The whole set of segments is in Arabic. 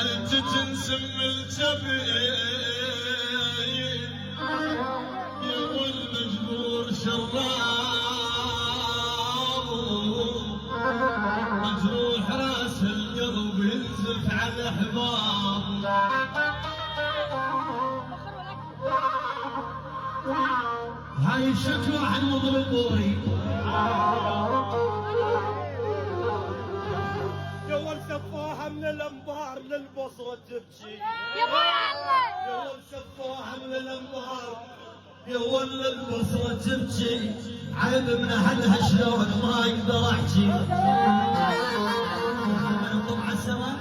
انت تنسم الجبين يا والمجبور شراب مجروح راس القلب ينزف على احباب هاي الشكوى عن مضربوري يا ولد سفاها من الانبار للبصره تبكي يا ابويا الله يا ولد سفاها من الانبار يا ولد البصره تبكي عيب من اهلها شلون ما اقدر احكي نقوم على السماء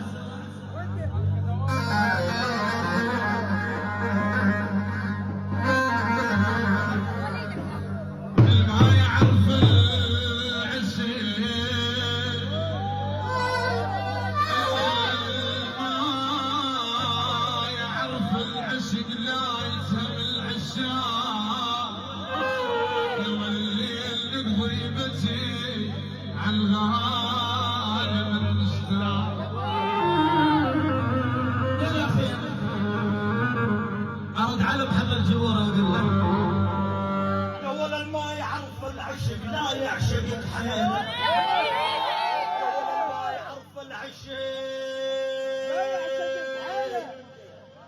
ارد على محمد جوره واقول له يا ولد ما يعرف العشق لا يعشق الحيل يا ولد ما يعرف العشق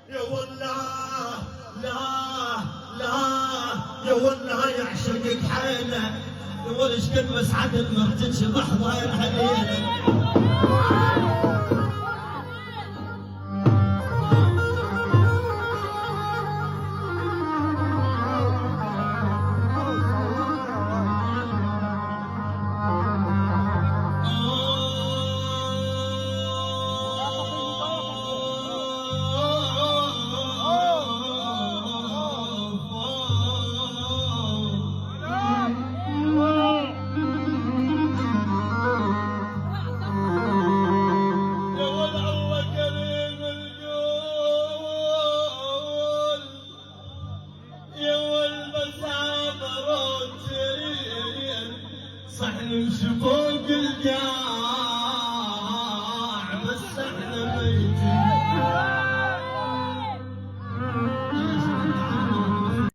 يا ولد لا يا والله يعشقك حيله يا ولد ايش قد مسعد مرتك ضحضاير علينا صحن شباب